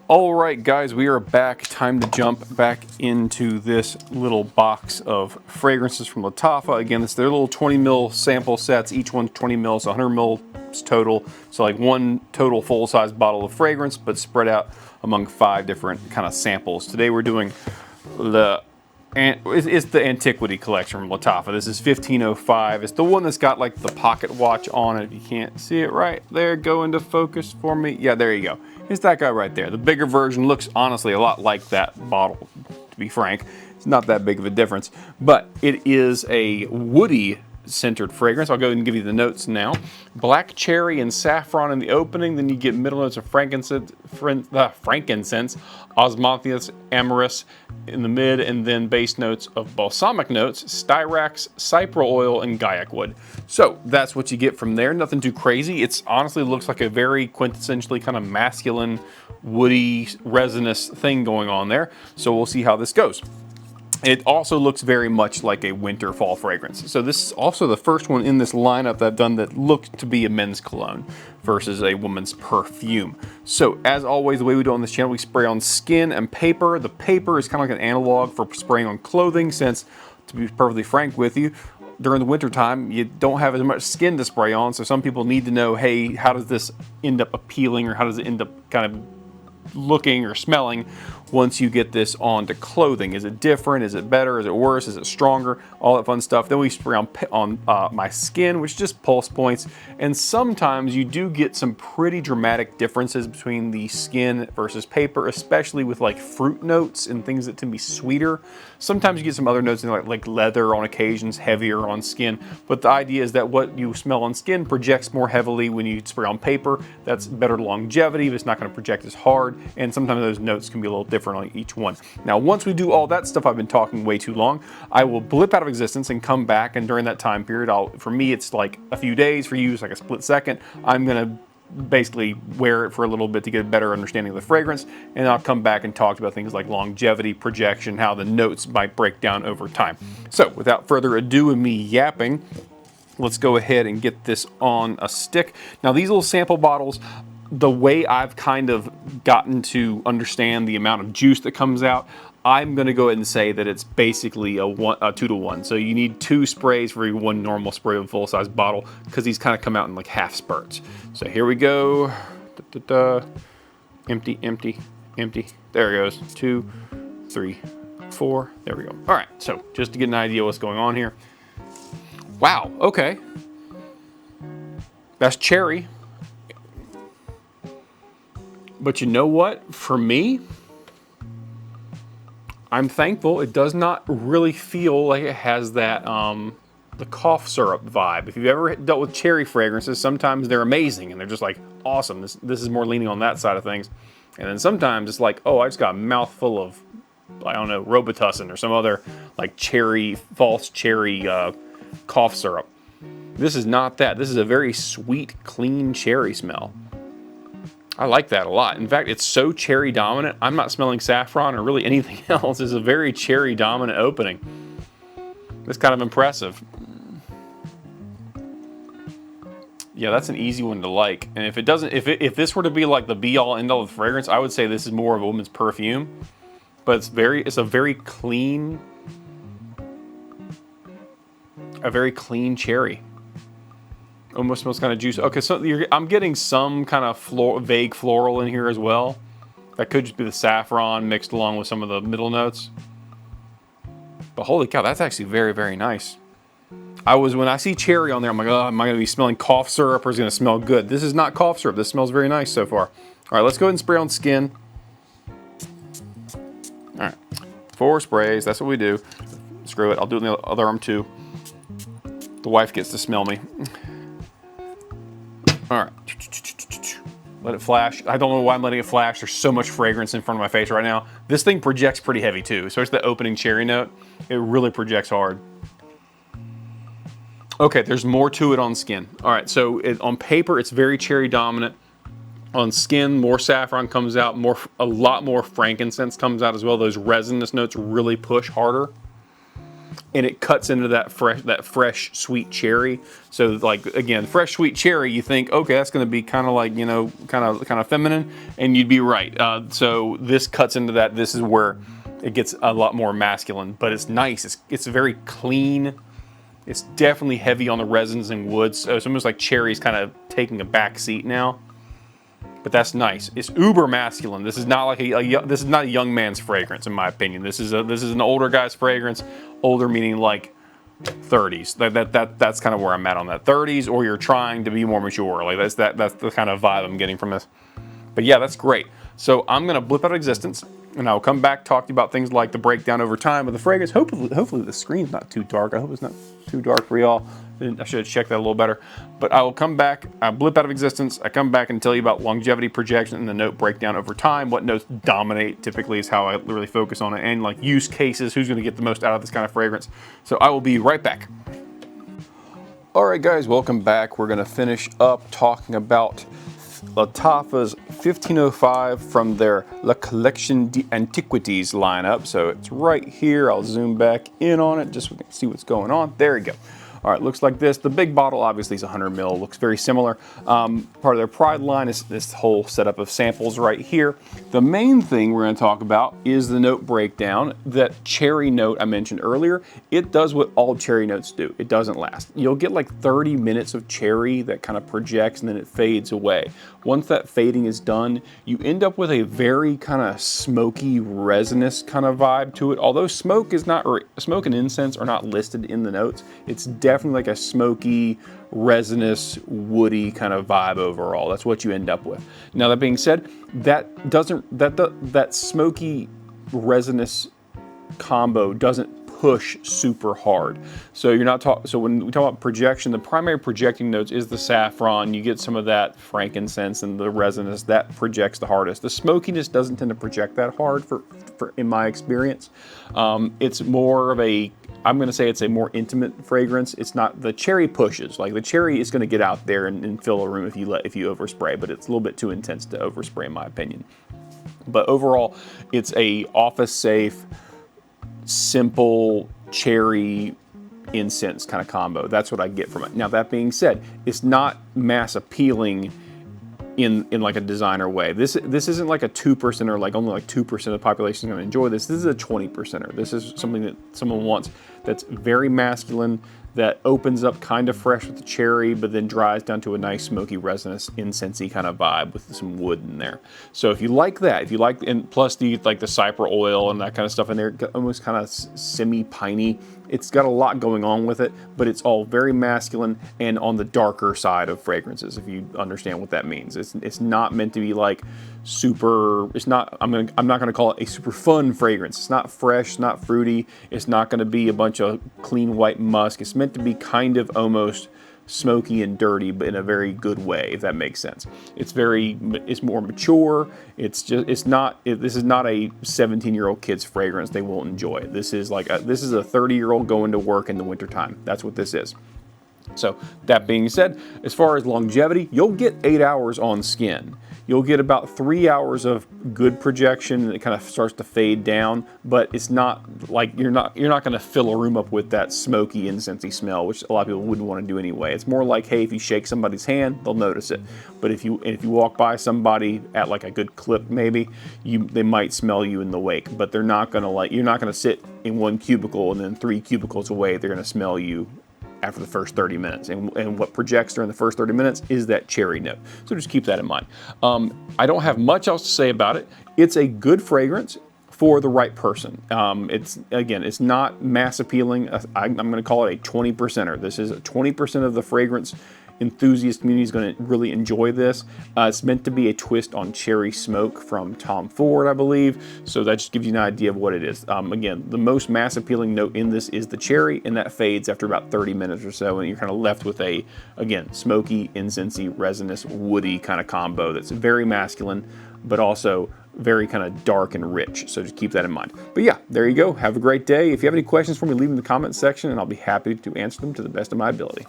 All right, guys, we are back. Time to jump back into this little box of fragrances from Lattafa. Again, it's their little 20 ml sample sets. Each one's 20 ml, so 100 ml total. So like one total full-size bottle of fragrance, but spread out among 5 different kind of samples. Today we're doing it's the Antiquity collection from Lattafa. This is 1505. It's the one that's got like the pocket watch on it. If you can't see it right there, go into focus for me. Yeah, there you go. It's that guy right there. The bigger version looks honestly a lot like that bottle, to be frank. It's not that big of a difference, but it is a woody centered fragrance. I'll go ahead and give you the notes now. Black cherry and saffron in the opening, then you get middle notes of frankincense, osmanthus, amyris in the mid, and then base notes of balsamic notes, styrax, cypress oil, and guaiac wood. So that's what you get from there. Nothing too crazy. It's honestly looks like a very quintessentially kind of masculine, woody, resinous thing going on there. So we'll see how this goes. It also looks very much like a winter fall fragrance. So this is also the first one in this lineup that I've done that looked to be a men's cologne versus a woman's perfume. So as always, the way we do on this channel, we spray on skin and paper. The paper is kind of like an analog for spraying on clothing, since, to be perfectly frank with you, during the winter time, you don't have as much skin to spray on. So some people need to know, hey, how does this end up appealing, or how does it end up kind of looking or smelling once you get this onto clothing? Is it different? Is it better? Is it worse? Is it stronger? All that fun stuff. Then we spray on my skin, which is just pulse points. And sometimes you do get some pretty dramatic differences between the skin versus paper, especially with like fruit notes and things that tend to be sweeter. Sometimes you get some other notes in like leather on occasions, heavier on skin. But the idea is that what you smell on skin projects more heavily when you spray on paper. That's better longevity, but it's not going to project as hard. And sometimes those notes can be a little different on each one. Now, once we do all that stuff, I've been talking way too long, I will blip out of existence and come back, and during that time period, for me it's like a few days, for you it's like a split second. I'm gonna basically wear it for a little bit to get a better understanding of the fragrance, and I'll come back and talk about things like longevity, projection, how the notes might break down over time. So without further ado and me yapping, let's go ahead and get this on a stick. Now, these little sample bottles, the way I've kind of gotten to understand the amount of juice that comes out, I'm going to go ahead and say that it's basically a 2-to-1. So you need 2 sprays for every 1 normal spray of a full-size bottle, because these kind of come out in like half spurts. So here we go. Empty, empty, empty. There it goes. 2, 3, 4. There we go. All right. So just to get an idea what's going on here. Wow. Okay. That's cherry. But you know what? For me, I'm thankful it does not really feel like it has that the cough syrup vibe. If you've ever dealt with cherry fragrances, sometimes they're amazing and they're just like awesome. This is more leaning on that side of things. And then sometimes it's like, oh, I just got a mouthful of, I don't know, Robitussin or some other like false cherry cough syrup. This is not that. This is a very sweet, clean cherry smell. I like that a lot. In fact, it's so cherry dominant, I'm not smelling saffron or really anything else. It's a very cherry dominant opening. It's kind of impressive. Yeah, that's an easy one to like. And if it doesn't, if this were to be like the be all end all of the fragrance, I would say this is more of a woman's perfume. But it's a very clean cherry. Almost smells kind of juicy. Okay, so I'm getting some kind of vague floral in here as well. That could just be the saffron mixed along with some of the middle notes. But holy cow, that's actually very, very nice. When I see cherry on there, I'm like, oh, am I going to be smelling cough syrup, or is it going to smell good? This is not cough syrup. This smells very nice so far. All right, let's go ahead and spray on skin. All right, 4 sprays. That's what we do. Screw it. I'll do it in the other arm too. The wife gets to smell me. All right, let it flash. I don't know why I'm letting it flash. There's so much fragrance in front of my face right now. This thing projects pretty heavy too, especially the opening cherry note. It really projects hard. Okay, there's more to it on skin. All right, so on paper, it's very cherry dominant. On skin, more saffron comes out, a lot more frankincense comes out as well. Those resinous notes really push harder. and it cuts into that fresh sweet cherry. So like, again, fresh sweet cherry, you think, okay, that's going to be kind of like, you know, kind of feminine, and you'd be right. So this cuts into that. This is where it gets a lot more masculine, but it's nice. It's very clean. It's definitely heavy on the resins and woods. So it's almost like cherry's kind of taking a back seat now. But that's nice. It's uber masculine. This is not like this is not a young man's fragrance, in my opinion. This is an older guy's fragrance. Older meaning like 30s. That's kind of where I'm at on that. 30s, or you're trying to be more mature. Like that's the kind of vibe I'm getting from this. But yeah, that's great. So I'm gonna blip out of existence, and I'll come back, talk to you about things like the breakdown over time of the fragrance. Hopefully the screen's not too dark. I hope it's not too dark for y'all. I should have checked that a little better. But I will come back, I blip out of existence, I come back and tell you about longevity, projection, and the note breakdown over time. What notes dominate typically is how I really focus on it, and like use cases, who's gonna get the most out of this kind of fragrance. So I will be right back. All right, guys, welcome back. We're gonna finish up talking about Lattafa's 1505 from their La Collection d'Antiquités lineup. So it's right here. I'll zoom back in on it just so we can see what's going on. There we go. All right, looks like this. The big bottle obviously is 100 ml. Looks very similar. Part of their Pride line is this whole setup of samples right here. The main thing we're going to talk about is the note breakdown. That cherry note I mentioned earlier, it does what all cherry notes do. It doesn't last. You'll get like 30 minutes of cherry that kind of projects and then it fades away. Once that fading is done, you end up with a very kind of smoky, resinous kind of vibe to it. Although smoke and incense are not listed in the notes, it's definitely like a smoky, resinous, woody kind of vibe overall. That's what you end up with. Now that being said, that smoky, resinous combo doesn't push super hard. So you're not talking. So when we talk about projection, the primary projecting notes is the saffron. You get some of that frankincense and the resinous that projects the hardest. The smokiness doesn't tend to project that hard for in my experience. It's more of a, I'm going to say it's a more intimate fragrance. It's not, the cherry pushes. Like the cherry is going to get out there and fill a room if you overspray, but it's a little bit too intense to overspray in my opinion. But overall, it's a office safe, simple cherry incense kind of combo. That's what I get from it. Now that being said, it's not mass appealing in like a designer way. This isn't like a 2% or like only like 2% of the population is going to enjoy this. This is a 20%er. This is something that someone wants that's very masculine, that opens up kind of fresh with the cherry, but then dries down to a nice smoky, resinous, incensey kind of vibe with some wood in there. So if you like that, if you like, and plus the cypress oil and that kind of stuff in there, almost kind of semi-piney. It's got a lot going on with it, but it's all very masculine and on the darker side of fragrances, if you understand what that means. It's not meant to be like super, it's not, I'm not gonna call it a super fun fragrance. It's not fresh, not fruity. It's not gonna be a bunch of clean white musk. It's meant to be kind of almost smoky and dirty, but in a very good way, if that makes sense. It's more mature. This is not a 17-year-old kid's fragrance. They won't enjoy it. This is a 30-year-old going to work in the wintertime. That's what this is. So that being said, as far as longevity, you'll get 8 hours on skin. You'll get about 3 hours of good projection, and it kind of starts to fade down, but it's not like you're not going to fill a room up with that smoky, incensey smell, which a lot of people wouldn't want to do anyway. It's more like, hey, if you shake somebody's hand, they'll notice it. But if you walk by somebody at like a good clip, maybe they might smell you in the wake, but they're not going to you're not going to sit in one cubicle and then 3 cubicles away, they're going to smell you after the first 30 minutes. And what projects during the first 30 minutes is that cherry note. So just keep that in mind. I don't have much else to say about it. It's a good fragrance for the right person. It's not mass appealing. I'm going to call it a 20%er. This is 20% of the fragrance enthusiast community is going to really enjoy this. It's meant to be a twist on cherry smoke from Tom Ford, I believe. So that just gives you an idea of what it is. Again, the most mass appealing note in this is the cherry, and that fades after about 30 minutes or so, and you're kind of left with a, again, smoky, incensey, resinous, woody kind of combo that's very masculine, but also very kind of dark and rich. So just keep that in mind. But yeah, there you go. Have a great day. If you have any questions for me, leave them in the comments section, and I'll be happy to answer them to the best of my ability.